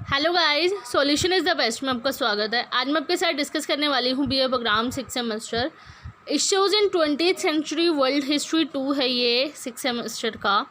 Hello guys, solution is the best में आपका स्वागत है। आज मैं आपके साथ डिस्कस करने वाली हूँ BA programme 6 semester issues in 20th century world history 2 है ये 6 सेमेस्टर का।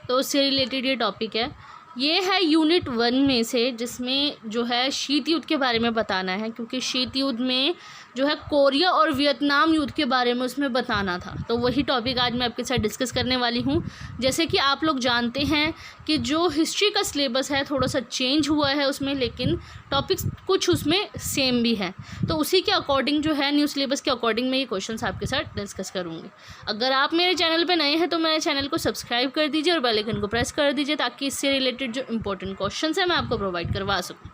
तो उससे रिलेटेड ये टॉपिक है। ये है यूनिट 1 में से, जिसमें जो है शीत युद्ध के बारे में बताना है, क्योंकि शीत युद्ध में जो है कोरिया और वियतनाम युद्ध के बारे में उसमें बताना था। तो वही टॉपिक आज मैं आपके साथ डिस्कस करने वाली हूँ। जैसे कि आप लोग जानते हैं कि जो हिस्ट्री का सिलेबस है थोड़ा सा चेंज हुआ है उसमें, लेकिन टॉपिक्स कुछ उसमें सेम भी हैं। तो उसी के अकॉर्डिंग जो है न्यू सिलेबस के अकॉर्डिंग मैं ये क्वेश्चंस आपके साथ डिस्कस करूँगी। अगर आप मेरे चैनल पर नए हैं तो मेरे चैनल को सब्सक्राइब कर दीजिए और बेल आइकन को प्रेस कर दीजिए, ताकि इससे रिलेटेड जो इंपॉर्टेंट क्वेश्चंस है मैं आपको प्रोवाइड करवा सकूँ।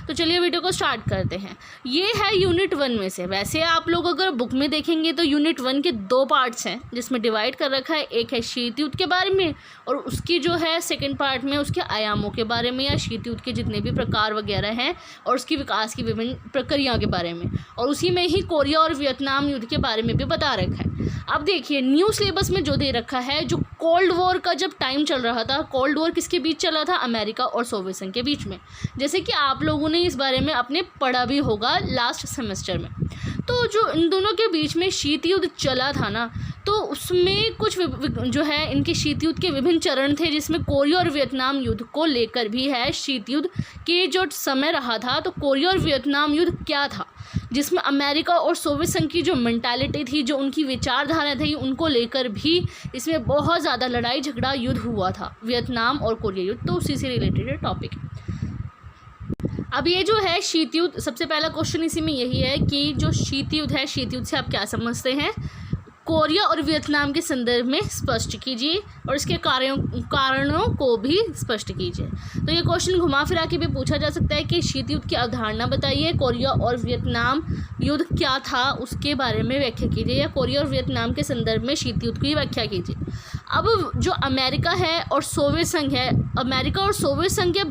तो चलिए वीडियो को स्टार्ट करते हैं। ये है यूनिट 1 में से। वैसे आप लोग अगर बुक में देखेंगे तो यूनिट 1 के 2 पार्ट्स हैं, जिसमें डिवाइड कर रखा है। एक है शीत युद्ध के बारे में, और उसकी जो है सेकंड पार्ट में उसके आयामों के बारे में, या शीत युद्ध के जितने भी प्रकार वगैरह हैं और उसकी विकास की विभिन्न प्रक्रियाओं के बारे में, और उसी में ही कोरिया और वियतनाम युद्ध के बारे में भी बता रखा है। अब देखिए न्यू सिलेबस में जो दे रखा है, जो कोल्ड वॉर का जब टाइम चल रहा था, कोल्ड वॉर किसके बीच चला था? अमेरिका और सोवियत संघ के बीच में। जैसे कि आप लोगों ने इस बारे में अपने पढ़ा भी होगा लास्ट सेमेस्टर में। तो जो इन दोनों के बीच में शीत युद्ध चला था ना, तो उसमें कुछ जो है इनके शीत युद्ध के विभिन्न चरण थे, जिसमें कोरिया और वियतनाम युद्ध को लेकर भी है। शीत युद्ध के जो समय रहा था, तो कोरिया और वियतनाम युद्ध क्या था, जिसमें अमेरिका और सोवियत संघ की जो मेंटालिटी थी, जो उनकी विचारधारा थी, उनको लेकर भी इसमें बहुत ज़्यादा लड़ाई झगड़ा युद्ध हुआ था, वियतनाम और कोरिया युद्ध। तो उसी से रिलेटेड टॉपिक है। अब ये जो है शीत युद्ध, सबसे पहला क्वेश्चन इसी में यही है कि जो शीत युद्ध है, शीत युद्ध से आप क्या समझते हैं? कोरिया और वियतनाम के संदर्भ में स्पष्ट कीजिए, और इसके कारणों को भी स्पष्ट कीजिए। तो ये क्वेश्चन घुमा फिरा के भी पूछा जा सकता है कि शीत युद्ध की अवधारणा बताइए, कोरिया और वियतनाम युद्ध क्या था उसके बारे में व्याख्या कीजिए, या कोरिया और वियतनाम के संदर्भ में शीत युद्ध की व्याख्या कीजिए। अब जो अमेरिका है और सोवियत संघ है, अमेरिका और सोवियत संघ के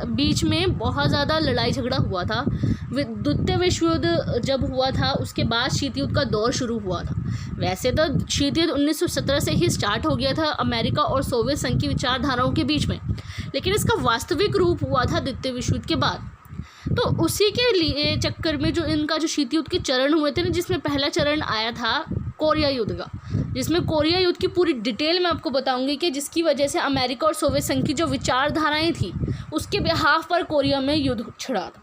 बीच में बहुत ज़्यादा लड़ाई झगड़ा हुआ था। द्वितीय विश्व युद्ध जब हुआ था, उसके बाद शीत युद्ध का दौर शुरू हुआ था। वैसे तो शीत युद्ध 1917 से ही स्टार्ट हो गया था अमेरिका और सोवियत संघ की विचारधाराओं के बीच में, लेकिन इसका वास्तविक रूप हुआ था द्वितीय विश्व युद्ध के बाद। तो उसी के लिए चक्कर में जो इनका जो शीत युद्ध के चरण हुए थे ना, जिसमें पहला चरण आया था कोरिया युद्ध का, जिसमें कोरिया युद्ध की पूरी डिटेल मैं आपको बताऊंगी कि जिसकी वजह से अमेरिका और सोवियत संघ की जो विचारधाराएं थी, उसके बिहाफ पर कोरिया में युद्ध छिड़ा था।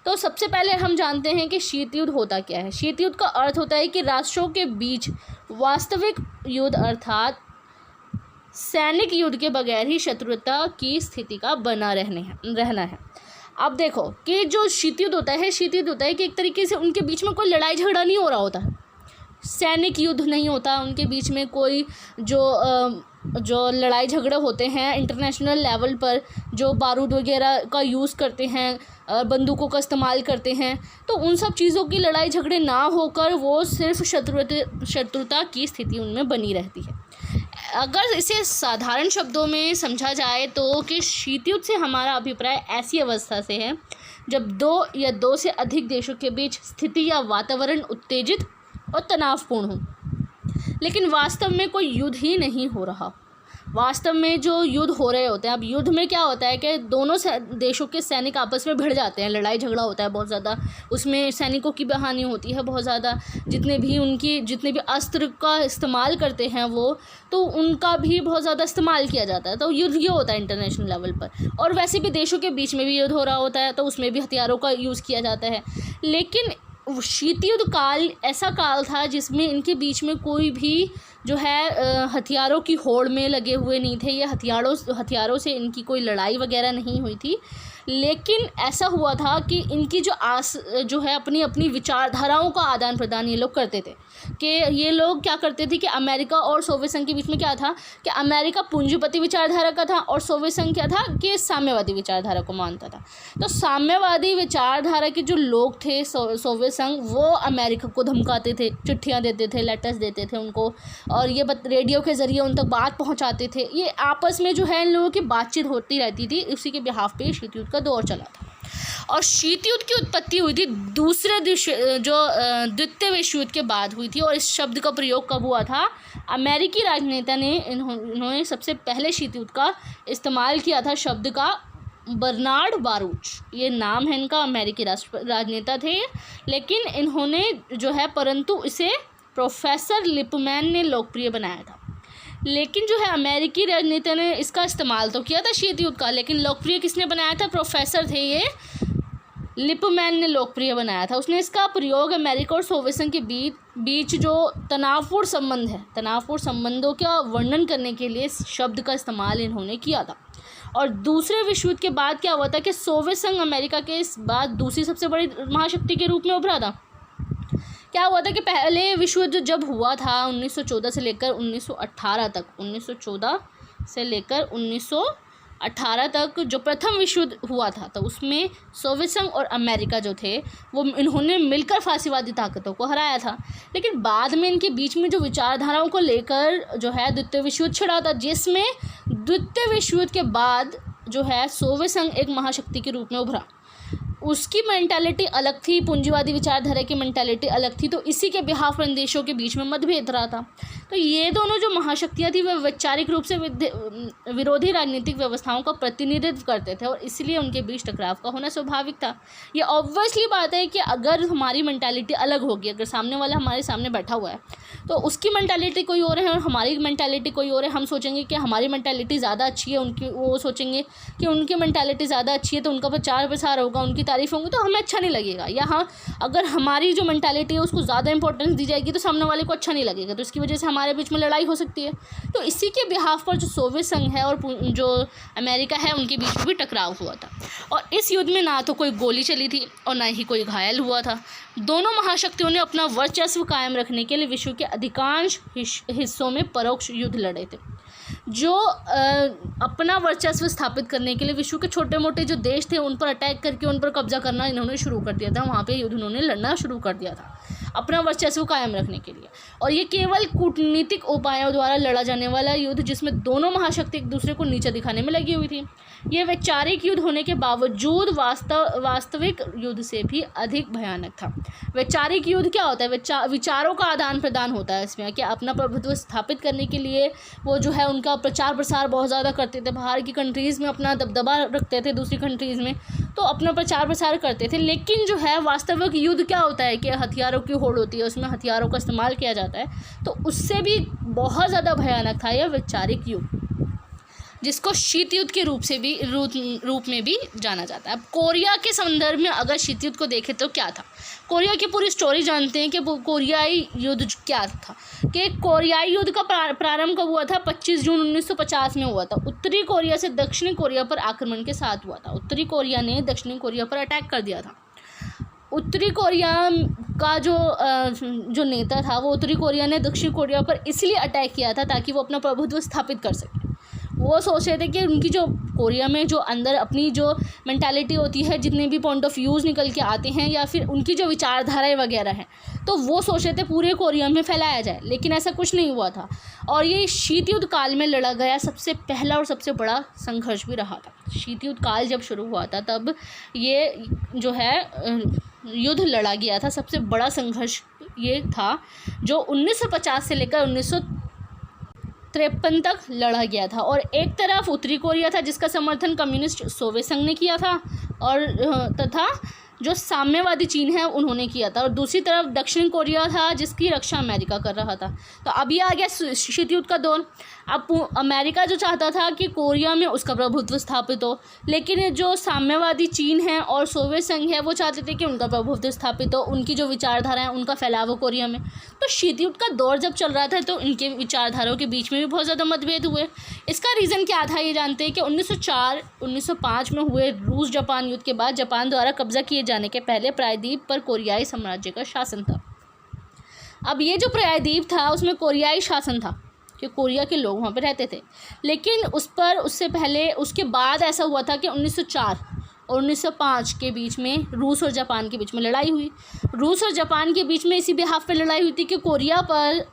तो सबसे पहले हम जानते हैं कि शीत युद्ध होता क्या है। शीत युद्ध का अर्थ होता है कि राष्ट्रों के बीच वास्तविक युद्ध, अर्थात सैनिक युद्ध के बगैर ही शत्रुता की स्थिति का बना रहना है। अब देखो कि जो शीत युद्ध होता है, शीत युद्ध होता है कि एक तरीके से उनके बीच में कोई लड़ाई झगड़ा नहीं हो रहा होता है, सैनिक युद्ध नहीं होता उनके बीच में कोई। जो लड़ाई झगड़े होते हैं इंटरनेशनल लेवल पर, जो बारूद वगैरह का यूज़ करते हैं, बंदूकों का इस्तेमाल करते हैं, तो उन सब चीज़ों की लड़ाई झगड़े ना होकर वो सिर्फ शत्रुता की स्थिति उनमें बनी रहती है। अगर इसे साधारण शब्दों में समझा जाए तो कि शीत युद्ध से हमारा अभिप्राय ऐसी अवस्था से है जब 2 या 2 से अधिक देशों के बीच स्थिति या वातावरण उत्तेजित और तनावपूर्ण हो, लेकिन वास्तव में कोई युद्ध ही नहीं हो रहा। वास्तव में जो युद्ध हो रहे होते हैं, अब युद्ध में क्या होता है कि दोनों देशों के सैनिक आपस में भिड़ जाते हैं, लड़ाई झगड़ा होता है बहुत ज़्यादा, उसमें सैनिकों की हानि होती है बहुत ज़्यादा, जितने भी अस्त्र का इस्तेमाल करते हैं वो, तो उनका भी बहुत ज़्यादा इस्तेमाल किया जाता है। तो युद्ध ये होता है इंटरनेशनल लेवल पर, और वैसे भी देशों के बीच में भी युद्ध हो रहा होता है, तो उसमें भी हथियारों का यूज़ किया जाता है। लेकिन शीत युद्ध काल ऐसा काल था जिसमें इनके बीच में कोई भी जो है हथियारों की होड़ में लगे हुए नहीं थे, या हथियारों से इनकी कोई लड़ाई वगैरह नहीं हुई थी। लेकिन ऐसा हुआ था कि इनकी जो है अपनी विचारधाराओं का आदान प्रदान ये लोग करते थे। कि ये लोग क्या करते थे कि अमेरिका और सोवियत संघ के बीच में क्या था कि अमेरिका पूंजीपति विचारधारा का था, और सोवियत संघ क्या था कि साम्यवादी विचारधारा को मानता था। तो साम्यवादी विचारधारा के जो लोग थे सोवियत संघ, वो अमेरिका को धमकाते थे, चिट्ठियाँ देते थे, लेटर्स देते थे उनको, और ये रेडियो के ज़रिए उन तक बात पहुँचाते थे। ये आपस में जो है इन लोगों की बातचीत होती रहती थी। उसी के बिहाफ पे शीत युद्ध का दौर चला था। और शीत युद्ध की उत्पत्ति हुई थी द्वितीय विश्व युद्ध के बाद हुई थी। और इस शब्द का प्रयोग कब हुआ था? अमेरिकी राजनेता ने इन्होंने सबसे पहले शीत युद्ध का इस्तेमाल किया था शब्द का बर्नार्ड बारूच, ये नाम है इनका, अमेरिकी राजनेता थे, लेकिन इन्होंने जो है परंतु इसे प्रोफेसर लिपमैन ने लोकप्रिय बनाया था। लेकिन जो है अमेरिकी राजनेता ने इसका इस्तेमाल तो किया था शीत युद्ध का, लेकिन लोकप्रिय किसने बनाया था? प्रोफेसर थे ये लिपमैन ने लोकप्रिय बनाया था। उसने इसका प्रयोग अमेरिका और सोवियत संघ के बीच जो तनावपूर्ण संबंध है, तनावपूर्ण संबंधों का वर्णन करने के लिए इस शब्द का इस्तेमाल इन्होंने किया था। और दूसरे विश्व युद्ध के बाद क्या हुआ था कि सोवियत संघ अमेरिका के इस बाद दूसरी सबसे बड़ी महाशक्ति के रूप में उभरा था। क्या हुआ था कि पहले विश्व युद्ध जब हुआ था 1914 से लेकर 1918 तक, 1914 से लेकर 1918 तक जो प्रथम विश्व युद्ध हुआ था, तो उसमें सोवियत संघ और अमेरिका जो थे वो इन्होंने मिलकर फासीवादी ताकतों को हराया था। लेकिन बाद में इनके बीच में जो विचारधाराओं को लेकर जो है द्वितीय विश्व युद्ध छिड़ा था, जिसमें द्वितीय विश्व युद्ध के बाद जो है सोवियत संघ एक महाशक्ति के रूप में उभरा। उसकी मेंटालिटी अलग थी, पूंजीवादी विचारधारा की मेंटालिटी अलग थी, तो इसी के बिहाफ इन देशों के बीच में मतभेद रहा था। तो ये दोनों जो महाशक्तियाँ थी वह वैचारिक रूप से विरोधी राजनीतिक व्यवस्थाओं का प्रतिनिधित्व करते थे, और इसलिए उनके बीच टकराव का होना स्वाभाविक था। ये ऑब्वियसली बात है कि अगर हमारी मेंटालिटी अलग होगी, अगर सामने वाला हमारे सामने बैठा हुआ है तो उसकी मेंटालिटी कोई और है और हमारी मेंटालिटी कोई और है, हम सोचेंगे कि हमारी मेंटालिटी ज़्यादा अच्छी है, वो सोचेंगे कि उनकी मेंटालिटी ज़्यादा अच्छी है, तो उनका प्रचार प्रसार होगा, उनकी तारीफ होंगी, तो हमें अच्छा नहीं लगेगा। या हाँ, अगर हमारी जो मेंटालिटी है उसको ज़्यादा इंपॉर्टेंस दी जाएगी तो सामने वाले को अच्छा नहीं लगेगा, तो इसकी वजह से हमारे बीच में लड़ाई हो सकती है। तो इसी के बिहाफ पर जो सोवियत संघ है और जो अमेरिका है उनके बीच में भी टकराव हुआ था। और इस युद्ध में ना तो कोई गोली चली थी और ना ही कोई घायल हुआ था। दोनों महाशक्तियों ने अपना वर्चस्व कायम रखने के लिए विश्व के अधिकांश हिस्सों में परोक्ष युद्ध लड़े थे। जो अपना वर्चस्व स्थापित करने के लिए विश्व के छोटे मोटे जो देश थे उन पर अटैक करके उन पर कब्जा करना इन्होंने शुरू कर दिया था, वहाँ पे युद्ध उन्होंने लड़ना शुरू कर दिया था अपना वर्चस्व कायम रखने के लिए। और ये केवल कूटनीतिक उपायों द्वारा लड़ा जाने वाला युद्ध जिसमें दोनों महाशक्ति एक दूसरे को नीचा दिखाने में लगी हुई थी। यह वैचारिक युद्ध होने के बावजूद वास्तविक युद्ध से भी अधिक भयानक था। वैचारिक युद्ध क्या होता है? विचारों का आदान प्रदान होता है इसमें, कि अपना प्रभुत्व स्थापित करने के लिए वो जो है उनका प्रचार प्रसार बहुत ज़्यादा करते थे, बाहर की कंट्रीज़ में अपना दबदबा रखते थे, दूसरी कंट्रीज़ में तो अपना प्रचार प्रसार करते थे। लेकिन जो है वास्तविक युद्ध क्या होता है कि हथियारों की होड़ होती है, उसमें हथियारों का इस्तेमाल किया जाता है, तो उससे भी बहुत ज़्यादा भयानक था यह वैचारिक युद्ध, जिसको शीत युद्ध के रूप में भी जाना जाता है। अब कोरिया के संदर्भ में अगर शीत युद्ध को देखें तो क्या था? कोरिया की पूरी स्टोरी जानते हैं कि कोरियाई युद्ध क्या था। कि कोरियाई युद्ध का प्रारंभ कब हुआ था? 25 जून 1950 में हुआ था। उत्तरी कोरिया से दक्षिणी कोरिया पर आक्रमण के साथ हुआ था। उत्तरी कोरिया ने दक्षिणी कोरिया पर अटैक कर दिया था। उत्तरी कोरिया का जो नेता था वो उत्तरी कोरिया ने दक्षिण कोरिया पर इसलिए अटैक किया था ताकि वो अपना प्रभुत्व स्थापित कर सके। वो सोच रहे थे कि उनकी जो कोरिया में जो अंदर अपनी जो मेंटालिटी होती है, जितने भी पॉइंट ऑफ व्यूज़ निकल के आते हैं या फिर उनकी जो विचारधाराएं वगैरह हैं, तो वो सोच रहे थे पूरे कोरिया में फैलाया जाए, लेकिन ऐसा कुछ नहीं हुआ था। और ये शीत युद्ध काल में लड़ा गया सबसे पहला और सबसे बड़ा संघर्ष भी रहा था। शीत युद्ध काल जब शुरू हुआ था तब ये जो है युद्ध लड़ा गया था। सबसे बड़ा संघर्ष ये था जो 1950 से लेकर 1953 तक लड़ा गया था। और एक तरफ उत्तरी कोरिया था जिसका समर्थन कम्युनिस्ट सोवियत संघ ने किया था और तथा जो साम्यवादी चीन है उन्होंने किया था, और दूसरी तरफ दक्षिण कोरिया था जिसकी रक्षा अमेरिका कर रहा था। तो अब ये आ गया शीत युद्ध का दौर। अब अमेरिका जो चाहता था कि कोरिया में उसका प्रभुत्व स्थापित हो, लेकिन जो साम्यवादी चीन है और सोवियत संघ है वो चाहते थे कि उनका प्रभुत्व स्थापित हो, उनकी जो विचारधारा है उनका फैलाव हो कोरिया में। तो शीत युद्ध का दौर जब चल रहा था तो इनके विचारधाराओं के बीच में भी बहुत ज़्यादा मतभेद हुए। इसका रीज़न क्या था ये जानते हैं कि 1904-1905 में हुए रूस जापान युद्ध के बाद जापान द्वारा कब्जा किए जाने के पहले प्रायद्वीप पर कोरियाई साम्राज्य का शासन था। अब ये जो प्रायद्वीप था उसमें कोरियाई शासन था कि कोरिया के लोग वहाँ पे रहते थे, लेकिन उससे पहले उसके बाद ऐसा हुआ था कि 1904 और 1905 के बीच में रूस और जापान के बीच में लड़ाई हुई। रूस और जापान के बीच में इसी बिहाफ पे लड़ाई हुई थी कि कोरिया पर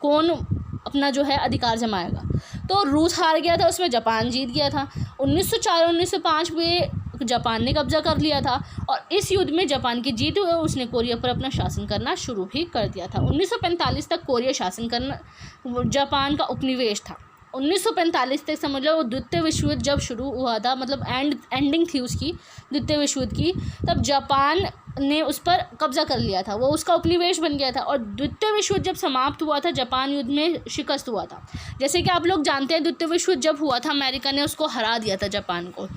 कौन अपना जो है अधिकार जमाएगा। तो रूस हार गया था, उसमें जापान जीत गया था। 1904 और 1905 में जापान ने कब्जा कर लिया था और इस युद्ध में जापान की जीत हुई और उसने कोरिया पर अपना शासन करना शुरू भी कर दिया था। 1945 तक कोरिया शासन करना जापान का उपनिवेश था। 1945 तक समझ लो द्वितीय विश्व युद्ध जब शुरू हुआ था, मतलब एंडिंग थी उसकी द्वितीय विश्व युद्ध की, तब जापान ने उस पर कब्जा कर लिया था, वो उसका उपनिवेश बन गया था। और द्वितीय विश्व युद्ध जब समाप्त हुआ था, जापान युद्ध में शिकस्त हुआ था। जैसे कि आप लोग जानते हैं, द्वितीय विश्व युद्ध जब हुआ था, अमेरिका ने उसको हरा दिया था जापान को।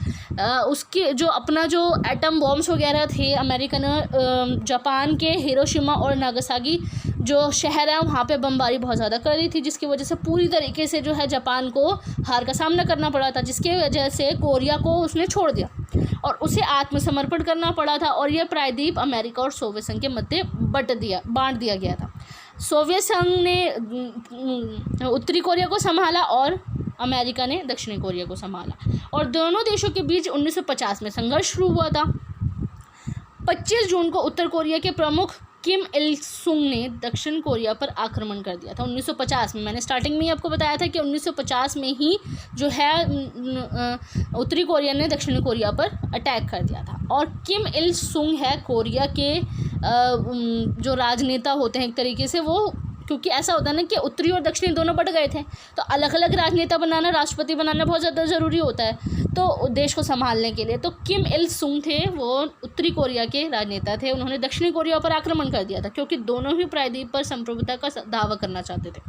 उसके जो अपना जो एटम बॉम्ब्स वगैरह थे, अमेरिका ने जापान के हिरोशिमा और नागासाकी जो शहर है वहाँ पे बमबारी बहुत ज़्यादा कर दी थी, जिसकी वजह से पूरी तरीके से जो है जापान को हार का सामना करना पड़ा था, जिसकी वजह से कोरिया को उसने छोड़ दिया और उसे आत्मसमर्पण करना पड़ा था। और यह प्रायद्वीप अमेरिका और सोवियत संघ के मध्य बांट दिया गया था। सोवियत संघ ने उत्तरी कोरिया को संभाला और अमेरिका ने दक्षिणी कोरिया को संभाला, और दोनों देशों के बीच 1950 में संघर्ष शुरू हुआ था। 25 जून को उत्तर कोरिया के प्रमुख किम इल सुंग ने दक्षिण कोरिया पर आक्रमण कर दिया था। 1950 में, मैंने स्टार्टिंग में ही आपको बताया था कि 1950 में ही जो है उत्तरी कोरिया ने दक्षिणी कोरिया पर अटैक कर दिया था। और किम इल सुंग है कोरिया के जो राजनेता होते हैं एक तरीके से, वो क्योंकि ऐसा होता है ना कि उत्तरी और दक्षिणी दोनों बट गए थे, तो अलग अलग राजनेता बनाना, राष्ट्रपति बनाना बहुत ज़्यादा ज़रूरी होता है तो देश को संभालने के लिए। तो किम इल सुंग थे, वो उत्तरी कोरिया के राजनेता थे। उन्होंने दक्षिणी कोरिया पर आक्रमण कर दिया था क्योंकि दोनों ही प्रायद्वीप पर संप्रभुता का दावा करना चाहते थे।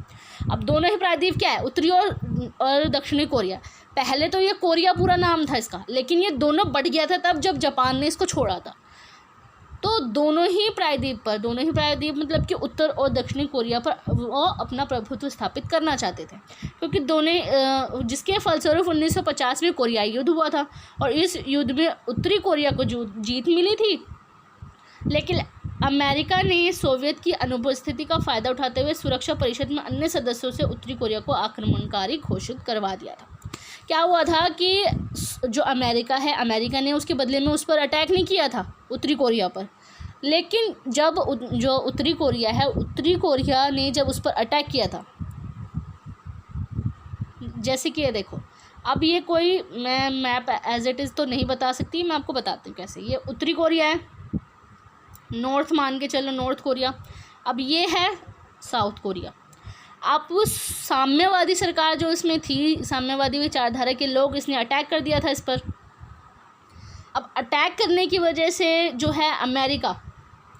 अब दोनों ही प्रायद्वीप क्या है, उत्तरी और दक्षिणी कोरिया। पहले तो ये कोरिया पूरा नाम था इसका, लेकिन ये दोनों बट गया था तब जब जापान ने इसको छोड़ा था। तो दोनों ही प्रायद्वीप मतलब कि उत्तर और दक्षिणी कोरिया पर वो अपना प्रभुत्व स्थापित करना चाहते थे, क्योंकि दोनों जिसके फलस्वरूप 1950 में कोरियाई युद्ध हुआ था और इस युद्ध में उत्तरी कोरिया को जीत मिली थी। लेकिन अमेरिका ने सोवियत की अनुपस्थिति का फ़ायदा उठाते हुए सुरक्षा परिषद में अन्य सदस्यों से उत्तरी कोरिया को आक्रमणकारी घोषित करवा दिया था। क्या हुआ था कि जो अमेरिका है, अमेरिका ने उसके बदले में उस पर अटैक नहीं किया था उत्तरी कोरिया पर, लेकिन जब जो उत्तरी कोरिया है, उत्तरी कोरिया ने जब उस पर अटैक किया था, जैसे कि ये देखो, अब ये कोई मैं मैप एज इट इज़ तो नहीं बता सकती, मैं आपको बताती हूँ कैसे। ये उत्तरी कोरिया है, नॉर्थ मान के चलो, नॉर्थ कोरिया। अब ये है साउथ कोरिया। अब उस साम्यवादी सरकार जो इसमें थी, साम्यवादी विचारधारा के लोग, इसने अटैक कर दिया था इस पर। अब अटैक करने की वजह से जो है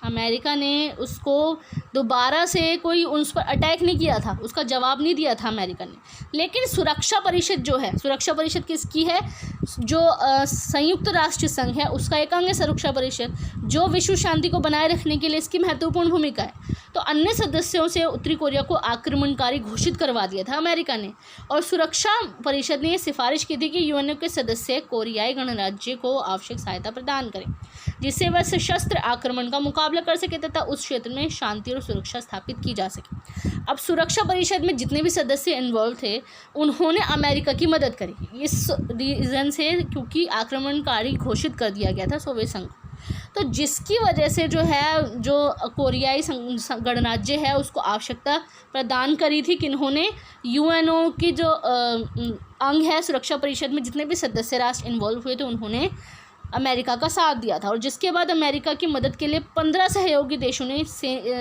अमेरिका ने उसको दोबारा से कोई उस पर अटैक नहीं किया था, उसका जवाब नहीं दिया था अमेरिका ने। लेकिन सुरक्षा परिषद जो है, सुरक्षा परिषद किसकी है, जो संयुक्त राष्ट्र संघ है उसका एक अंग है सुरक्षा परिषद, जो विश्व शांति को बनाए रखने के लिए इसकी महत्वपूर्ण भूमिका है। तो अन्य सदस्यों से उत्तरी कोरिया को आक्रमणकारी घोषित करवा दिया था अमेरिका ने, और सुरक्षा परिषद ने ये सिफारिश की थी कि यूएनओ के सदस्य कोरियाई गणराज्य को आवश्यक सहायता प्रदान करें, जिससे वह सशस्त्र आक्रमण का मुकाबला कर सके तथा उस क्षेत्र में शांति और सुरक्षा स्थापित की जा सके। अब सुरक्षा परिषद में जितने भी सदस्य इन्वॉल्व थे, उन्होंने अमेरिका की मदद करी इस रीज़न से, क्योंकि आक्रमणकारी घोषित कर दिया गया था सोवियत संघ। तो जिसकी वजह से जो है, जो कोरियाई गणराज्य है उसको आवश्यकता प्रदान करी थी किन्होंने, यूएनओ की जो अंग है सुरक्षा परिषद में जितने भी सदस्य राष्ट्र इन्वॉल्व हुए थे, उन्होंने अमेरिका का साथ दिया था। और जिसके बाद अमेरिका की मदद के लिए 15 सहयोगी देशों ने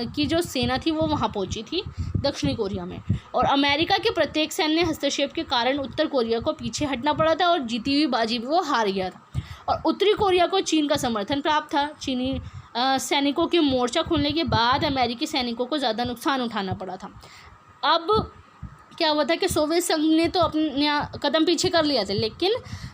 की जो सेना थी वो वहाँ पहुँची थी दक्षिणी कोरिया में, और अमेरिका के प्रत्येक सैन्य हस्तक्षेप के कारण उत्तर कोरिया को पीछे हटना पड़ा था और जीती हुई बाजी भी वो हार गया था। और उत्तरी कोरिया को चीन का समर्थन प्राप्त था। चीनी सैनिकों के मोर्चा खुलने के बाद अमेरिकी सैनिकों को ज़्यादा नुकसान उठाना पड़ा था। अब क्या हुआ था कि सोवियत संघ ने तो अपने कदम पीछे कर लिया था, लेकिन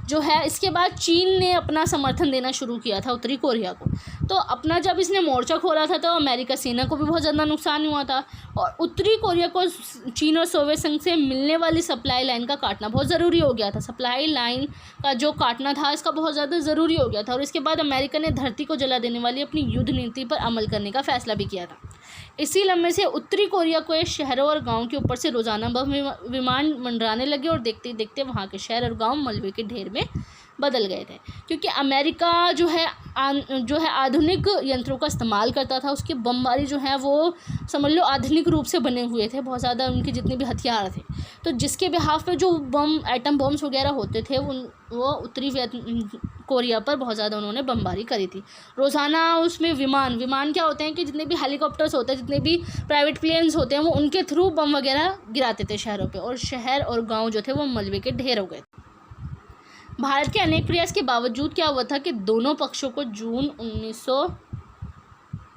जो है इसके बाद चीन ने अपना समर्थन देना शुरू किया था उत्तरी कोरिया को। तो अपना जब इसने मोर्चा खोला था तो अमेरिका सेना को भी बहुत ज़्यादा नुकसान हुआ था, और उत्तरी कोरिया को चीन और सोवियत संघ से मिलने वाली सप्लाई लाइन का काटना बहुत ज़रूरी हो गया था। सप्लाई लाइन का जो काटना था इसका बहुत ज़्यादा ज़रूरी हो गया था। और इसके बाद अमेरिका ने धरती को जला देने वाली अपनी युद्ध नीति पर अमल करने का फैसला भी किया था। इसी लम्हे से उत्तरी कोरिया को शहरों और गाँव के ऊपर से रोज़ाना बम विमान मंडराने लगे, और देखते देखते वहाँ के शहर और गाँव मलबे के ढेर में बदल गए थे। क्योंकि अमेरिका जो है आधुनिक यंत्रों का इस्तेमाल करता था। उसके बमबारी जो है वो समझ लो आधुनिक रूप से बने हुए थे, बहुत ज़्यादा उनके जितने भी हथियार थे। तो जिसके बिहाफ पे जो एटम बम्स वगैरह होते थे वो उत्तरी कोरिया पर बहुत ज़्यादा उन्होंने बमबारी करी थी। रोज़ाना उसमें विमान क्या होते हैं कि जितने भी हेलीकॉप्टर्स होते हैं, जितने भी प्राइवेट प्लेन्स होते हैं, वो उनके थ्रू बम वगैरह गिराते थे शहरों पे, और शहर और गांव जो थे वो मलबे के ढेर हो गए। भारत के अनेक प्रयास के बावजूद क्या हुआ था कि दोनों पक्षों को जून 1900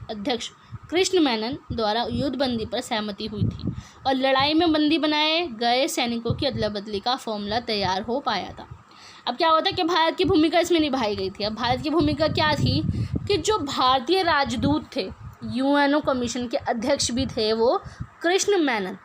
अध्यक्ष कृष्ण मेनन द्वारा युद्धबंदी पर सहमति हुई थी और लड़ाई में बंदी बनाए गए सैनिकों की अदला बदली का फॉर्मूला तैयार हो पाया था। अब क्या होता कि भारत की भूमिका इसमें निभाई गई थी। अब भारत की भूमिका क्या थी कि जो भारतीय राजदूत थे, यूएनओ कमीशन के अध्यक्ष भी थे वो कृष्ण मेनन,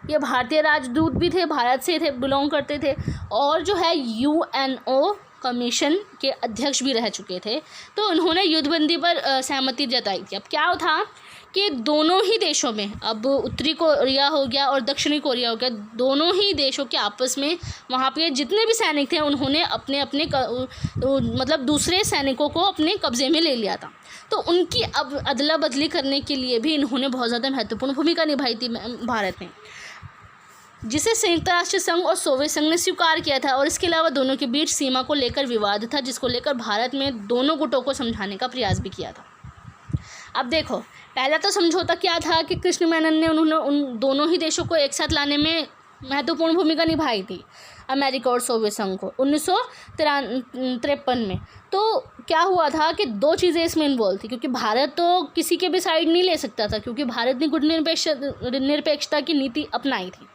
ये भारतीय राजदूत भी थे, भारत से थे, बिलोंग करते थे, और जो है यूएनओ कमीशन के अध्यक्ष भी रह चुके थे। तो उन्होंने युद्धबंदी पर सहमति जताई थी। अब क्या था कि दोनों ही देशों में, अब उत्तरी कोरिया हो गया और दक्षिणी कोरिया हो गया, दोनों ही देशों के आपस में वहाँ पे जितने भी सैनिक थे उन्होंने अपने अपने मतलब दूसरे सैनिकों को अपने कब्ज़े में ले लिया था। तो उनकी अब अदला बदली करने के लिए भी इन्होंने बहुत ज़्यादा महत्वपूर्ण भूमिका निभाई थी भारत ने, जिसे संयुक्त राष्ट्र संघ और सोवियत संघ ने स्वीकार किया था। और इसके अलावा दोनों के बीच सीमा को लेकर विवाद था, जिसको लेकर भारत में दोनों गुटों को समझाने का प्रयास भी किया था। अब देखो, पहला तो समझौता क्या था कि कृष्ण मेनन ने उन्होंने उन दोनों ही देशों को एक साथ लाने में महत्वपूर्ण भूमिका निभाई थी, अमेरिका और सोवियत संघ को 1953 में। तो क्या हुआ था कि दो चीज़ें इसमें इन्वॉल्व थी, क्योंकि भारत तो किसी के भी साइड नहीं ले सकता था, क्योंकि भारत ने गुटनिरपेक्षता की नीति अपनाई थी।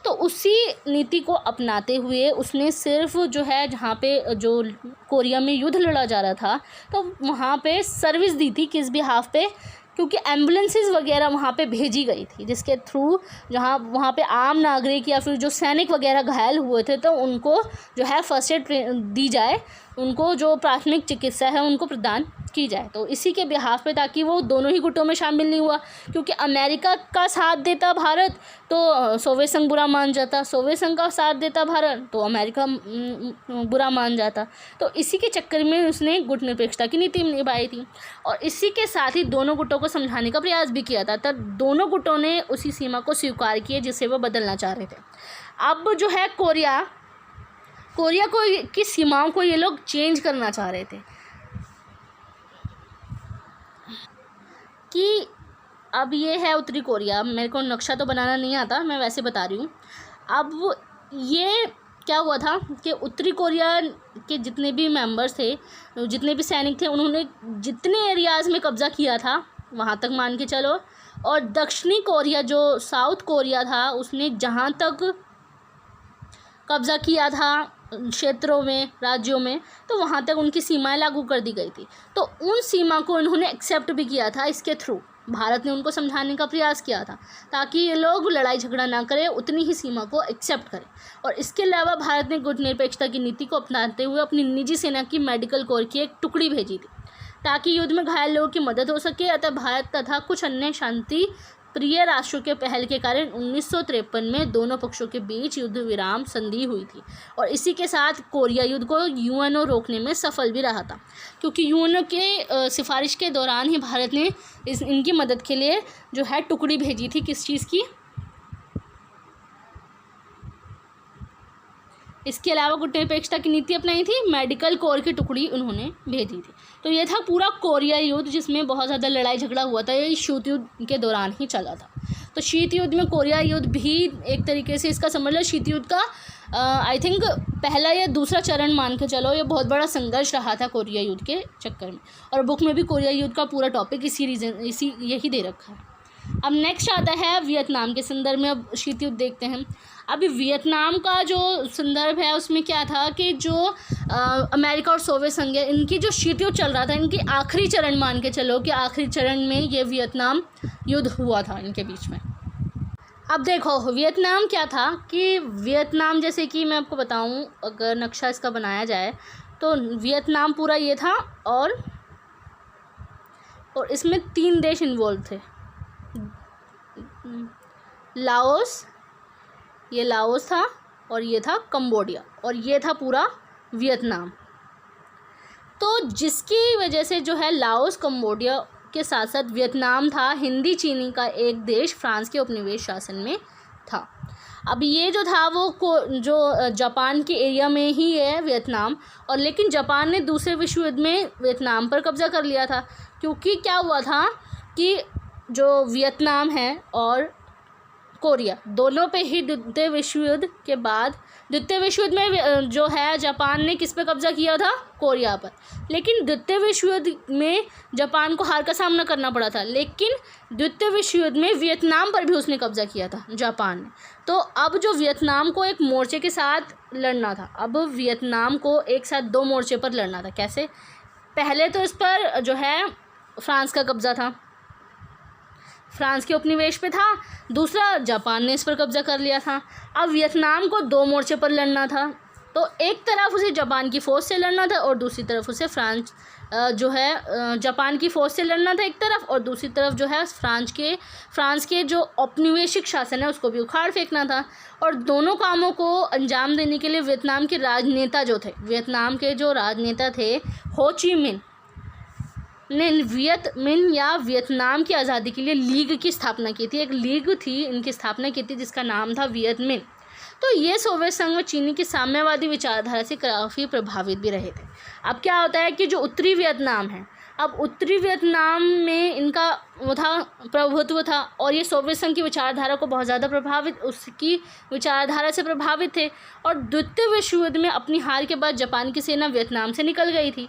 तो उसी नीति को अपनाते हुए उसने सिर्फ जो है जहाँ पे जो कोरिया में युद्ध लड़ा जा रहा था तो वहाँ पे सर्विस दी थी, किस बिहाफ पे, क्योंकि एम्बुलेंसेस वगैरह वहाँ पे भेजी गई थी, जिसके थ्रू जहाँ वहाँ पे आम नागरिक या फिर जो सैनिक वगैरह घायल हुए थे तो उनको जो है फर्स्ट एड दी जाए, उनको जो प्राथमिक चिकित्सा है उनको प्रदान की जाए। तो इसी के बिहाफ पे, ताकि वो दोनों ही गुटों में शामिल नहीं हुआ, क्योंकि अमेरिका का साथ देता भारत तो सोवियत संघ बुरा मान जाता, सोवियत संघ का साथ देता भारत तो अमेरिका बुरा मान जाता। तो इसी के चक्कर में उसने गुट निरपेक्षता की नीति निभाई थी, और इसी के साथ ही दोनों गुटों को समझाने का प्रयास भी किया था। तब दोनों गुटों ने उसी सीमा को स्वीकार किया जिसे वो बदलना चाह रहे थे। अब जो है कोरिया को की सीमाओं को ये लोग चेंज करना चाह रहे थे कि अब ये है उत्तरी कोरिया। मेरे को नक्शा तो बनाना नहीं आता, मैं वैसे बता रही हूँ। अब ये क्या हुआ था कि उत्तरी कोरिया के जितने भी मेंबर्स थे, जितने भी सैनिक थे, उन्होंने जितने एरियाज़ में कब्ज़ा किया था वहाँ तक मान के चलो, और दक्षिणी कोरिया जो साउथ कोरिया था उसने जहाँ तक कब्ज़ा किया था क्षेत्रों में, राज्यों में, तो वहाँ तक उनकी सीमाएं लागू कर दी गई थी। तो उन सीमा को इन्होंने एक्सेप्ट भी किया था। इसके थ्रू भारत ने उनको समझाने का प्रयास किया था ताकि ये लोग लड़ाई झगड़ा ना करें, उतनी ही सीमा को एक्सेप्ट करें। और इसके अलावा भारत ने गुटनिरपेक्षता की नीति को अपनाते हुए अपनी निजी सेना की मेडिकल कोर की एक टुकड़ी भेजी थी ताकि युद्ध में घायल लोगों की मदद हो सके। अतः भारत तथा कुछ अन्य शांति प्रिय राष्ट्रों के पहल के कारण 1953 में दोनों पक्षों के बीच युद्ध विराम संधि हुई थी, और इसी के साथ कोरिया युद्ध को यूएनओ रोकने में सफल भी रहा था, क्योंकि यूएनओ के सिफारिश के दौरान ही भारत ने इनकी मदद के लिए जो है टुकड़ी भेजी थी। किस चीज़ की? इसके अलावा गुटनिरपेक्षता की नीति अपनाई थी, मेडिकल कोर की टुकड़ी उन्होंने भेजी थी। तो ये था पूरा कोरिया युद्ध, जिसमें बहुत ज़्यादा लड़ाई झगड़ा हुआ था। ये शीत युद्ध के दौरान ही चला था। तो शीत युद्ध में कोरिया युद्ध भी एक तरीके से, इसका समझ लो शीत युद्ध का आई थिंक पहला या दूसरा चरण मान के चलो। ये बहुत बड़ा संघर्ष रहा था कोरिया युद्ध के चक्कर में, और बुक में भी कोरिया युद्ध का पूरा टॉपिक इसी यही दे रखा है। अब नेक्स्ट आता है वियतनाम के संदर्भ में। अब शीत युद्ध देखते हैं। अभी वियतनाम का जो संदर्भ है उसमें क्या था कि जो अमेरिका और सोवियत संघ है, इनकी जो शीत युद्ध चल रहा था, इनकी आखिरी चरण मान के चलो कि आखिरी चरण में ये वियतनाम युद्ध हुआ था इनके बीच में। अब देखो वियतनाम क्या था कि वियतनाम, जैसे कि मैं आपको बताऊं, अगर नक्शा इसका बनाया जाए तो वियतनाम पूरा ये था, और इसमें 3 देश इन्वॉल्व थे। लाओस, ये लाओस था, और ये था कंबोडिया, और ये था पूरा वियतनाम। तो जिसकी वजह से जो है लाओस, कंबोडिया के साथ साथ वियतनाम था हिंदी चीनी का एक देश, फ्रांस के उपनिवेश शासन में था। अब ये जो था वो जो जापान के एरिया में ही है वियतनाम, और लेकिन जापान ने दूसरे विश्व युद्ध में वियतनाम पर कब्ज़ा कर लिया था, क्योंकि क्या हुआ था कि जो वियतनाम है और कोरिया दोनों पे ही द्वितीय विश्व युद्ध में जो है जापान ने किस पे कब्ज़ा किया था, कोरिया पर। लेकिन द्वितीय विश्व युद्ध में जापान को हार का सामना करना पड़ा था, लेकिन द्वितीय विश्व युद्ध में वियतनाम पर भी उसने कब्ज़ा किया था जापान ने। तो अब जो वियतनाम को एक मोर्चे के साथ लड़ना था, अब वियतनाम को एक साथ 2 मोर्चे पर लड़ना था। कैसे? पहले तो इस पर जो है फ्रांस का कब्ज़ा था, फ्रांस के उपनिवेश पे था। दूसरा, जापान ने इस पर कब्ज़ा कर लिया था। अब वियतनाम को 2 मोर्चे पर लड़ना था। तो एक तरफ उसे जापान की फ़ौज से लड़ना था और दूसरी तरफ उसे जापान की फ़ौज से लड़ना था एक तरफ, और दूसरी तरफ जो है फ्रांस के जो औपनिवेशिक शासन है उसको भी उखाड़ फेंकना था। और दोनों कामों को अंजाम देने के लिए वियतनाम के राजनेता थे हो ची मिन्ह ने वियतनाम की आज़ादी के लिए लीग की स्थापना की थी। एक लीग थी, इनकी स्थापना की थी जिसका नाम था वियत मिन्ह। तो ये सोवियत संघ में चीनी की साम्यवादी विचारधारा से काफ़ी प्रभावित भी रहे थे। अब क्या होता है कि जो उत्तरी वियतनाम है, अब उत्तरी वियतनाम में इनका प्रभुत्व था और ये सोवियत संघ की विचारधारा को बहुत ज़्यादा उसकी विचारधारा से प्रभावित थे। और द्वितीय विश्व युद्ध में अपनी हार के बाद जापान की सेना वियतनाम से निकल गई थी।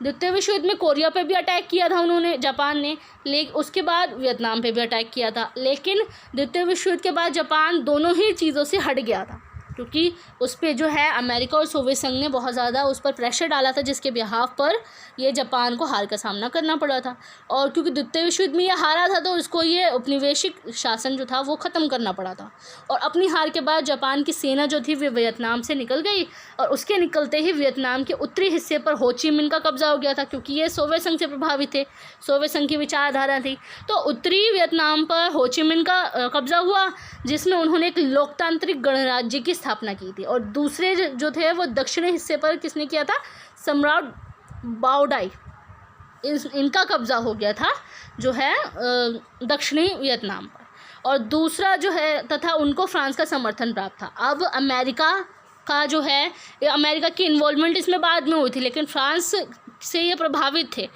द्वितीय विश्व युद्ध में कोरिया पे भी अटैक किया था जापान ने, लेकिन उसके बाद वियतनाम पे भी अटैक किया था। लेकिन द्वितीय विश्व युद्ध के बाद जापान दोनों ही चीज़ों से हट गया था, क्योंकि उस पर जो है अमेरिका और सोवियत संघ ने बहुत ज़्यादा उस पर प्रेशर डाला था, जिसके बिहाफ पर ये जापान को हार का सामना करना पड़ा था। और क्योंकि द्वितीय विश्व युद्ध में ये हारा था तो उसको ये उपनिवेशिक शासन जो था वो ख़त्म करना पड़ा था। और अपनी हार के बाद जापान की सेना जो थी वो वियतनाम से निकल गई, और उसके निकलते ही वियतनाम के उत्तरी हिस्से पर हो ची मिन्ह का कब्ज़ा हो गया था, क्योंकि ये सोवियत संघ से प्रभावित थे, सोवियत संघ की विचारधारा थी। तो उत्तरी वियतनाम पर हो ची मिन्ह का कब्ज़ा हुआ, जिसमें उन्होंने एक लोकतांत्रिक गणराज्य की स्थापना की थी। और दूसरे जो थे वो दक्षिणी हिस्से पर किसने किया था, सम्राट बाओडाई, इनका कब्ज़ा हो गया था जो है दक्षिणी वियतनाम पर। और दूसरा जो है तथा उनको फ्रांस का समर्थन प्राप्त था। अब अमेरिका की इन्वॉल्वमेंट इसमें बाद में हुई थी, लेकिन फ्रांस से ये प्रभावित थे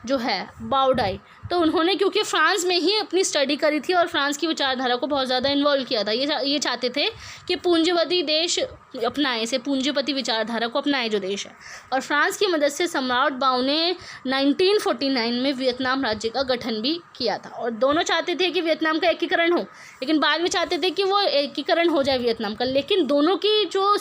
जो है बाओडाई। तो उन्होंने क्योंकि फ्रांस में ही अपनी स्टडी करी थी और फ्रांस की विचारधारा को बहुत ज़्यादा इन्वॉल्व किया था। ये चाहते थे कि पूंजीवादी देश अपनाए, से पूंजीपति विचारधारा को अपनाए जो देश है। और फ्रांस की मदद से सम्राट बाओ ने 1949 में वियतनाम राज्य का गठन भी किया था। और दोनों चाहते थे कि वियतनाम का एकीकरण हो, लेकिन बाद में चाहते थे कि वो एकीकरण हो जाए वियतनाम का। लेकिन दोनों की जो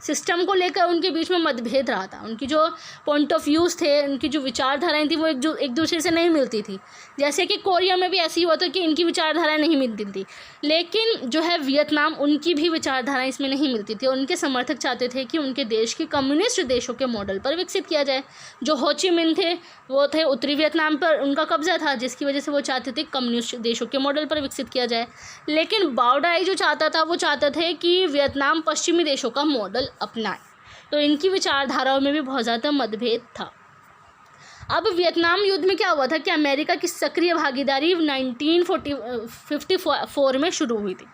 सिस्टम को लेकर उनके बीच में मतभेद रहा था। उनकी जो पॉइंट ऑफ व्यूज़ थे, उनकी जो विचारधाराएं थी वो एक दूसरे से नहीं मिलती थी। जैसे कि कोरिया में भी ऐसी हुआ था कि इनकी विचारधाराएं नहीं मिलती थी, लेकिन जो है वियतनाम, उनकी भी विचारधाराएं इसमें नहीं मिलती थी। और उनके समर्थक चाहते थे कि उनके देश की कम्युनिस्ट देशों के मॉडल पर विकसित किया जाए। जो हो ची मिन्ह थे वो थे उत्तरी वियतनाम पर उनका कब्जा था, जिसकी वजह से वो चाहते थे कम्युनिस्ट देशों के मॉडल पर विकसित किया जाए। लेकिन बाओडाई जो चाहता था वो चाहते थे कि वियतनाम पश्चिमी देशों का मॉडल अपनाए। तो इनकी विचारधाराओं में भी बहुत ज़्यादा मतभेद था। अब वियतनाम युद्ध में क्या हुआ था कि अमेरिका की सक्रिय भागीदारी 1954 में शुरू हुई थी।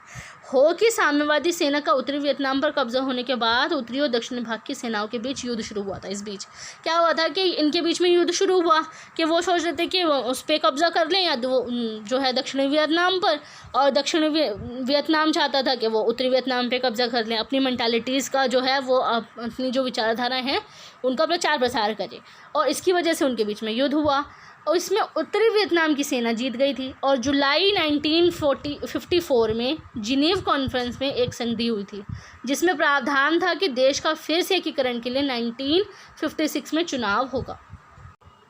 हो की साम्यवादी सेना का उत्तरी वियतनाम पर कब्जा होने के बाद उत्तरी और दक्षिणी भाग की सेनाओं के बीच युद्ध शुरू हुआ था। इस बीच क्या हुआ था कि इनके बीच में युद्ध शुरू हुआ कि वो सोच रहे थे कि वो उस पर कब्जा कर लें या जो है दक्षिणी वियतनाम पर, और दक्षिणी वियतनाम चाहता था कि वो उत्तरी वियतनाम पे कब्जा कर लें, अपनी मेंटालिटीज़ का जो है वो अपनी जो विचारधारा हैं उनका प्रचार प्रसार करे। और इसकी वजह से उनके बीच में युद्ध हुआ और इसमें उत्तरी वियतनाम की सेना जीत गई थी। और जुलाई 1954 में जिनेव कॉन्फ्रेंस में एक संधि हुई थी, जिसमें प्रावधान था कि देश का फिर से एकीकरण के लिए 1956 में चुनाव होगा।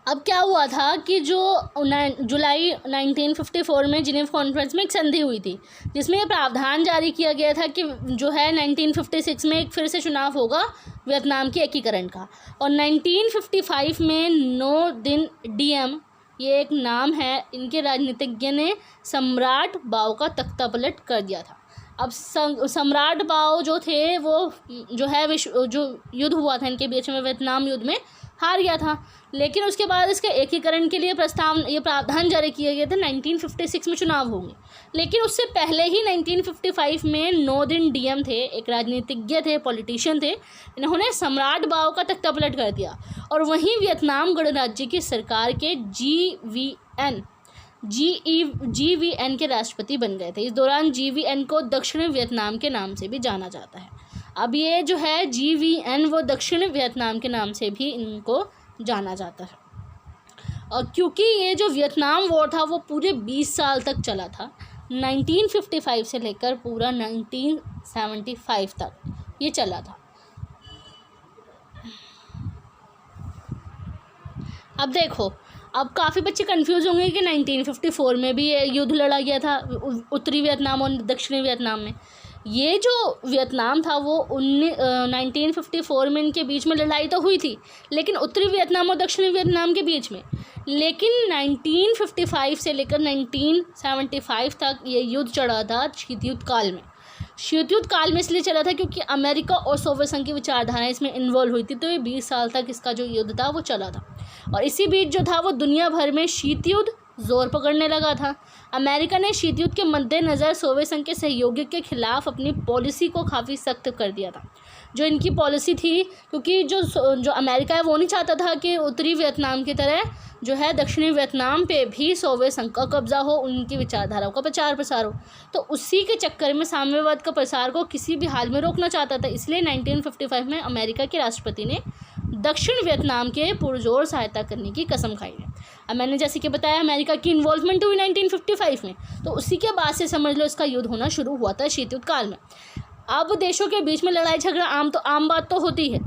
अब क्या हुआ था कि जो जुलाई 1954 में जिनेव कॉन्फ्रेंस में एक संधि हुई थी, जिसमें यह प्रावधान जारी किया गया था कि जो है 1956 में एक फिर से चुनाव होगा वियतनाम के एकीकरण का। और 1955 में नो दिन डीएम, ये एक नाम है, इनके राजनीतिज्ञ ने सम्राट बाओ का तख्ता पलट कर दिया था। अब सम्राट बाओ जो थे वो जो है जो युद्ध हुआ था इनके बीच में वियतनाम युद्ध में हार गया था। लेकिन उसके बाद इसके एकीकरण के लिए ये प्रावधान जारी किए गए थे 1956 में चुनाव होंगे। लेकिन उससे पहले ही 1955 में नोदिन डियम थे, एक राजनीतिज्ञ थे, पॉलिटिशियन थे, इन्होंने सम्राट बाओ का तख्ता पलट कर दिया और वहीं वियतनाम गणराज्य की सरकार के GVN के राष्ट्रपति बन गए थे। इस दौरान GVN को दक्षिण वियतनाम के नाम से भी जाना जाता है। अब ये जो है GVN वो दक्षिण वियतनाम के नाम से भी इनको जाना जाता है। और क्योंकि ये जो वियतनाम वॉर था वो पूरे 20 साल तक चला था, 1955 से लेकर पूरा 1975 तक ये चला था। अब देखो, अब काफ़ी बच्चे कंफ्यूज होंगे कि 1954 में भी ये युद्ध लड़ा गया था उत्तरी वियतनाम और दक्षिणी वियतनाम में। ये जो वियतनाम था वो 1954 में इनके बीच में लड़ाई तो हुई थी, लेकिन उत्तरी वियतनाम और दक्षिणी वियतनाम के बीच में। लेकिन 1955 से लेकर 1975 तक ये युद्ध चला था शीत युद्ध काल में। शीत युद्ध काल में इसलिए चला था क्योंकि अमेरिका और सोवियत संघ की विचारधाराएं इसमें इन्वॉल्व हुई थी, तो ये 20 साल तक इसका जो युद्ध था वो चला था। और इसी बीच जो था वो दुनिया भर में शीत युद्ध जोर पकड़ने लगा था। अमेरिका ने शीत युद्ध के मद्देनज़र सोवियत संघ के सहयोगी के खिलाफ अपनी पॉलिसी को काफ़ी सख्त कर दिया था। जो इनकी पॉलिसी थी, क्योंकि जो अमेरिका है वो नहीं चाहता था कि उत्तरी वियतनाम की तरह जो है दक्षिणी वियतनाम पे भी सोवियत संघ का कब्जा हो, उनकी विचारधाराओं का प्रचार प्रसार हो। तो उसी के चक्कर में साम्यवाद का प्रसार को किसी भी हाल में रोकना चाहता था। इसलिए 1955 में अमेरिका के राष्ट्रपति ने दक्षिण वियतनाम के पुरजोर सहायता करने की कसम खाई है। अब मैंने जैसे कि बताया अमेरिका की इन्वॉल्वमेंट हुई 1955 में, तो उसी के बाद से समझ लो इसका युद्ध होना शुरू हुआ था शीत युद्ध काल में। अब देशों के बीच में लड़ाई झगड़ा आम बात तो होती है,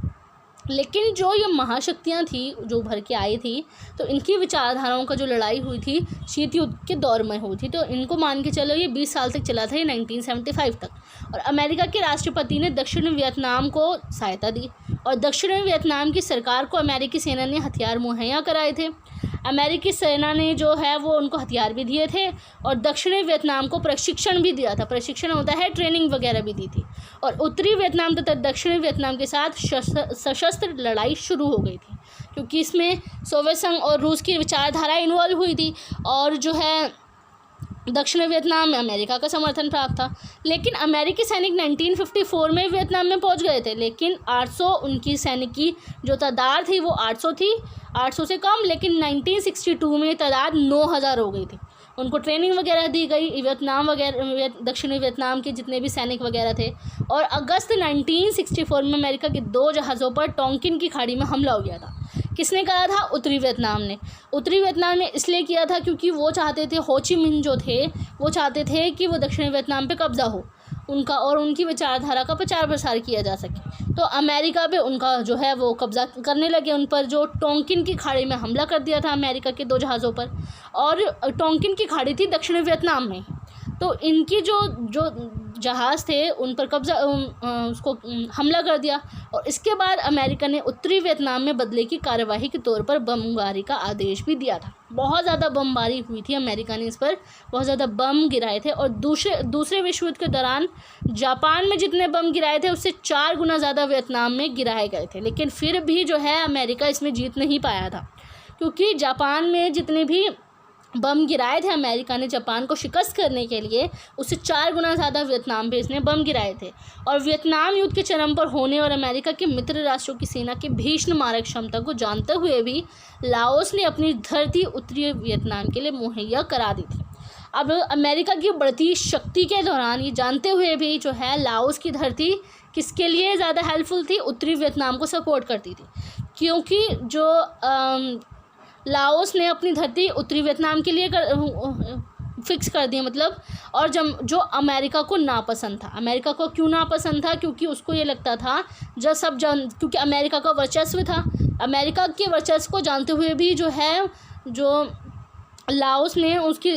लेकिन जो ये महाशक्तियाँ थी जो उभर के आई थी, तो इनकी विचारधाराओं का जो लड़ाई हुई थी शीत युद्ध के दौर में हुई थी। तो इनको मान के चलो ये 20 साल तक चला था, ये 1975 तक। और अमेरिका के राष्ट्रपति ने दक्षिण वियतनाम को सहायता दी और दक्षिण वियतनाम की सरकार को अमेरिकी सेना ने हथियार मुहैया कराए थे। अमेरिकी सेना ने जो है वो उनको हथियार भी दिए थे और दक्षिणी वियतनाम को प्रशिक्षण भी दिया था। प्रशिक्षण होता है ट्रेनिंग वगैरह भी दी थी। और उत्तरी वियतनाम तथा दक्षिणी वियतनाम के साथ सशस्त्र लड़ाई शुरू हो गई थी, क्योंकि इसमें सोवियत संघ और रूस की विचारधारा इन्वॉल्व हुई थी और जो है दक्षिण वियतनाम में अमेरिका का समर्थन प्राप्त था। लेकिन अमेरिकी सैनिक 1954 में वियतनाम में पहुंच गए थे, लेकिन 800 उनकी सैनिक की जो तादाद थी वो 800 थी, 800 से कम। लेकिन 1962 में तादाद 9000 हो गई थी। उनको ट्रेनिंग वगैरह दी गई, वियतनाम वगैरह दक्षिणी वियतनाम के जितने भी सैनिक वगैरह थे। और अगस्त 1964 में अमेरिका के 2 जहाज़ों पर टोंकिन की खाड़ी में हमला हो गया था। किसने करा था? उत्तरी वियतनाम ने। उत्तरी वियतनाम ने इसलिए किया था क्योंकि वो चाहते थे, हो ची मिन्ह जो थे वो चाहते थे कि वो दक्षिणी वियतनाम पे कब्जा हो उनका और उनकी विचारधारा का प्रचार प्रसार किया जा सके। तो अमेरिका पे उनका जो है वो कब्जा करने लगे। उन पर जो टोंकिन की खाड़ी में हमला कर दिया था अमेरिका के 2 जहाज़ों पर, और टोंकिन की खाड़ी थी दक्षिणी वियतनाम में। तो इनकी जो जहाज़ थे उन पर कब्जा उसको हमला कर दिया। और इसके बाद अमेरिका ने उत्तरी वियतनाम में बदले की कार्यवाही के तौर पर बमबारी का आदेश भी दिया था। बहुत ज़्यादा बमबारी हुई थी, अमेरिका ने इस पर बहुत ज़्यादा बम गिराए थे। और दूसरे विश्व युद्ध के दौरान जापान में जितने बम गिराए थे उससे 4 गुना ज़्यादा वियतनाम में गिराए गए थे। लेकिन फिर भी जो है अमेरिका इसमें जीत नहीं पाया था, क्योंकि जापान में जितने भी बम गिराए थे अमेरिका ने जापान को शिकस्त करने के लिए, उससे 4 गुना ज़्यादा वियतनाम पे इसने बम गिराए थे। और वियतनाम युद्ध के चरम पर होने और अमेरिका के मित्र राष्ट्रों की सेना की भीषण मारक क्षमता को जानते हुए भी लाओस ने अपनी धरती उत्तरी वियतनाम के लिए मुहैया करा दी थी। अब अमेरिका की बढ़ती शक्ति के दौरान ये जानते हुए भी जो है लाओस की धरती किसके लिए ज़्यादा हेल्पफुल थी? उत्तरी वियतनाम को सपोर्ट करती थी, क्योंकि जो लाओस ने अपनी धरती उत्तरी वियतनाम के लिए फिक्स कर दी, मतलब। और जो अमेरिका को नापसंद था, अमेरिका को क्यों नापसंद था? क्योंकि उसको ये लगता था क्योंकि अमेरिका का वर्चस्व था। अमेरिका के वर्चस्व को जानते हुए भी जो है जो लाओस ने उसकी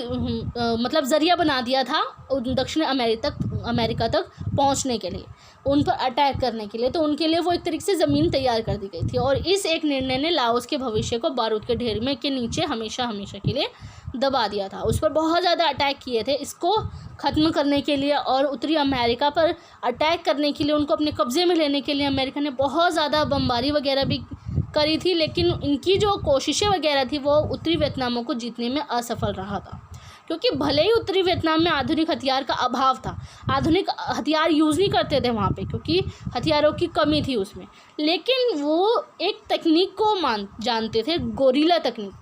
मतलब ज़रिया बना दिया था दक्षिण अमेरिका तक पहुंचने के लिए, उन पर अटैक करने के लिए। तो उनके लिए वो एक तरीके से ज़मीन तैयार कर दी गई थी। और इस एक निर्णय ने लाओस के भविष्य को बारूद के ढेर में के नीचे हमेशा के लिए दबा दिया था। उस पर बहुत ज़्यादा अटैक किए थे इसको ख़त्म करने के लिए, और उत्तरी अमेरिका पर अटैक करने के लिए, उनको अपने कब्ज़े में लेने के लिए अमेरिका ने बहुत ज़्यादा बमबारी वगैरह भी करी थी, लेकिन इनकी जो कोशिशें वगैरह थी वो उत्तरी वियतनामियों को जीतने में असफल रहा था, क्योंकि भले ही उत्तरी वियतनाम में आधुनिक हथियार का अभाव था, आधुनिक हथियार यूज़ नहीं करते थे वहाँ पे क्योंकि हथियारों की कमी थी उसमें, लेकिन वो एक तकनीक को जानते थे, गोरिल्ला तकनीक।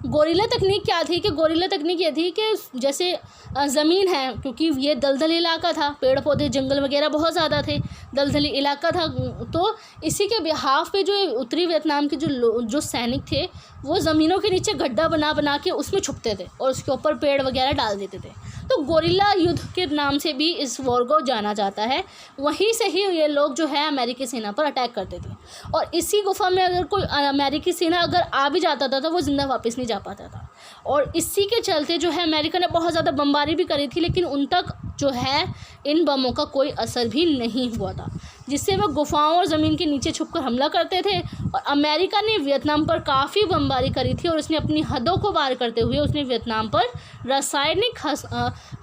गोरिल्ला तकनीक क्या थी कि गोरिल्ला तकनीक ये थी कि जैसे ज़मीन है, क्योंकि ये दलदल इलाका था, पेड़ पौधे जंगल वगैरह बहुत ज़्यादा थे, दलदली इलाका था, तो इसी के बिहाफ पे जो उत्तरी वियतनाम के जो सैनिक थे वो ज़मीनों के नीचे गड्ढा बना के उसमें छुपते थे और उसके ऊपर पेड़ वगैरह डाल देते थे। तो गोरिल्ला युद्ध के नाम से भी इस वॉर को जाना जाता है। वहीं से ही ये लोग जो है अमेरिकी सेना पर अटैक करते थे, और इसी गुफा में अगर कोई अमेरिकी सेना अगर आ भी जाता था तो वो ज़िंदा वापस नहीं जा पाता था, और इसी के चलते जो है अमेरिका ने बहुत ज़्यादा बमबारी भी करी थी, लेकिन उन तक जो है इन बमों का कोई असर भी नहीं हुआ था, जिससे वह गुफाओं और ज़मीन के नीचे छुपकर हमला करते थे। और अमेरिका ने वियतनाम पर काफ़ी बमबारी करी थी, और उसने अपनी हदों को पार करते हुए उसने वियतनाम पर रासायनिक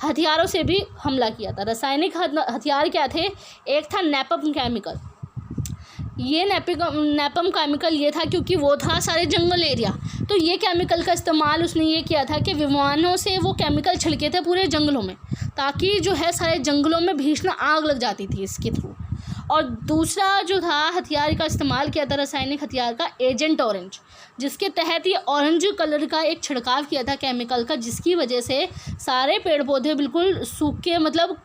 हथियारों से भी हमला किया था। रासायनिक हथियार क्या थे? एक था नैपम केमिकल। ये नैपम केमिकल ये था क्योंकि वो था सारे जंगल एरिया, तो ये केमिकल का इस्तेमाल उसने ये किया था कि विमानों से वो केमिकल छिड़के थे पूरे जंगलों में, ताकि जो है सारे जंगलों में भीषण आग लग जाती थी इसके थ्रू। और दूसरा जो था हथियार का इस्तेमाल किया था रासायनिक हथियार का, एजेंट ऑरेंज, जिसके तहत ये ऑरेंज कलर का एक छिड़काव किया था केमिकल का, जिसकी वजह से सारे पेड़ पौधे बिल्कुल सूख के मतलब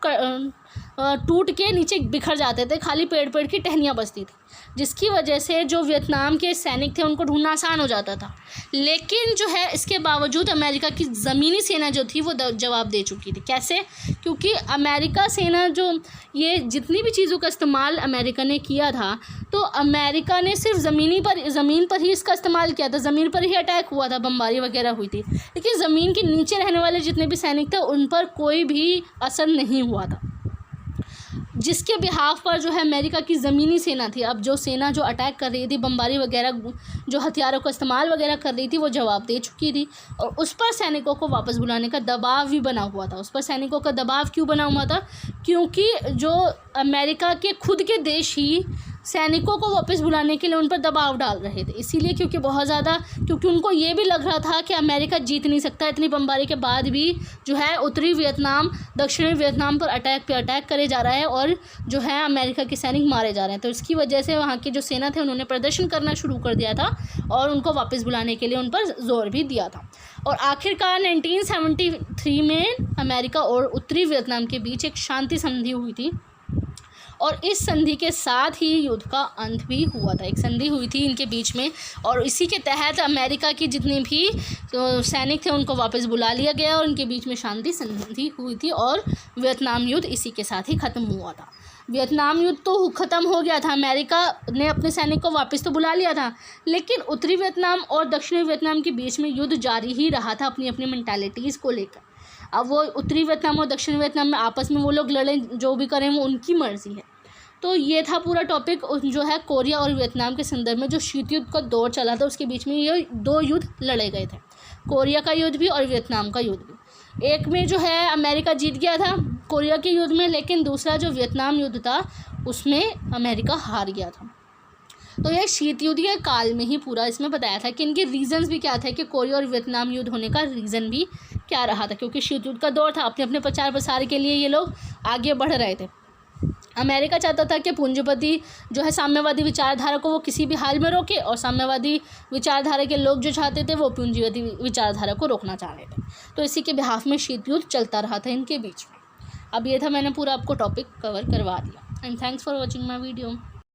टूट के नीचे बिखर जाते थे, खाली पेड़ की टहनियाँ बचती थी, जिसकी वजह से जो वियतनाम के सैनिक थे उनको ढूंढना आसान हो जाता था। लेकिन जो है इसके बावजूद अमेरिका की ज़मीनी सेना जो थी वो जवाब दे चुकी थी। कैसे? क्योंकि अमेरिका सेना जो ये जितनी भी चीज़ों का इस्तेमाल अमेरिका ने किया था, तो अमेरिका ने सिर्फ ज़मीन पर ही इसका इस्तेमाल किया था, ज़मीन पर ही अटैक हुआ था, बमबारी वगैरह हुई थी, लेकिन ज़मीन के नीचे रहने वाले जितने भी सैनिक थे उन पर कोई भी असर नहीं हुआ था, जिसके बिहाफ पर जो है अमेरिका की ज़मीनी सेना थी, अब जो सेना जो अटैक कर रही थी, बमबारी वगैरह जो हथियारों का इस्तेमाल वगैरह कर रही थी, वो जवाब दे चुकी थी, और उस पर सैनिकों को वापस बुलाने का दबाव भी बना हुआ था। उस पर सैनिकों का दबाव क्यों बना हुआ था? क्योंकि जो अमेरिका के खुद के देश ही सैनिकों को वापस बुलाने के लिए उन पर दबाव डाल रहे थे, इसीलिए क्योंकि उनको ये भी लग रहा था कि अमेरिका जीत नहीं सकता, इतनी बमबारी के बाद भी जो है उत्तरी वियतनाम दक्षिणी वियतनाम पर अटैक करे जा रहा है, और जो है अमेरिका के सैनिक मारे जा रहे हैं। तो इसकी वजह से वहाँ की जो सेना थे उन्होंने प्रदर्शन करना शुरू कर दिया था, और उनको वापस बुलाने के लिए उन पर जोर भी दिया था। और आखिरकार 1973 में अमेरिका और उत्तरी वियतनाम के बीच एक शांति संधि हुई थी, और इस संधि के साथ ही युद्ध का अंत भी हुआ था। एक संधि हुई थी इनके बीच में, और इसी के तहत अमेरिका की जितने भी सैनिक थे उनको वापस बुला लिया गया, और उनके बीच में शांति संधि हुई थी, और वियतनाम युद्ध इसी के साथ ही ख़त्म हुआ था। वियतनाम युद्ध तो ख़त्म हो गया था, अमेरिका ने अपने सैनिक को वापस तो बुला लिया था, लेकिन उत्तरी वियतनाम और दक्षिणी वियतनाम के बीच में युद्ध जारी ही रहा था अपनी अपनी मेंटालिटीज़ को लेकर। अब वो उत्तरी वियतनाम और दक्षिणी वियतनाम में आपस में वो लोग लड़ें, जो भी करें वो उनकी मर्ज़ी है। तो ये था पूरा टॉपिक जो है कोरिया और वियतनाम के संदर्भ में जो शीत युद्ध का दौर चला था, उसके बीच में ये दो युद्ध लड़े गए थे, कोरिया का युद्ध भी और वियतनाम का युद्ध भी। एक में जो है अमेरिका जीत गया था कोरिया के युद्ध में, लेकिन दूसरा जो वियतनाम युद्ध था उसमें अमेरिका हार गया था। तो ये शीत युद्ध के काल में ही पूरा इसमें बताया था कि इनके रीजंस भी क्या थे, कि कोरिया और वियतनाम युद्ध होने का रीज़न भी क्या रहा था, क्योंकि शीत युद्ध का दौर था, अपने अपने प्रचार प्रसार के लिए ये लोग आगे बढ़ रहे थे। अमेरिका चाहता था कि पूंजीपति जो है साम्यवादी विचारधारा को वो किसी भी हाल में रोके, और साम्यवादी विचारधारा के लोग जो चाहते थे वो पूंजीपति विचारधारा को रोकना चाह रहे थे। तो इसी के बिहाफ में शीत युद्ध चलता रहा था इनके बीच में। अब ये था, मैंने पूरा आपको टॉपिक कवर करवा दिया। And thanks for watching my video.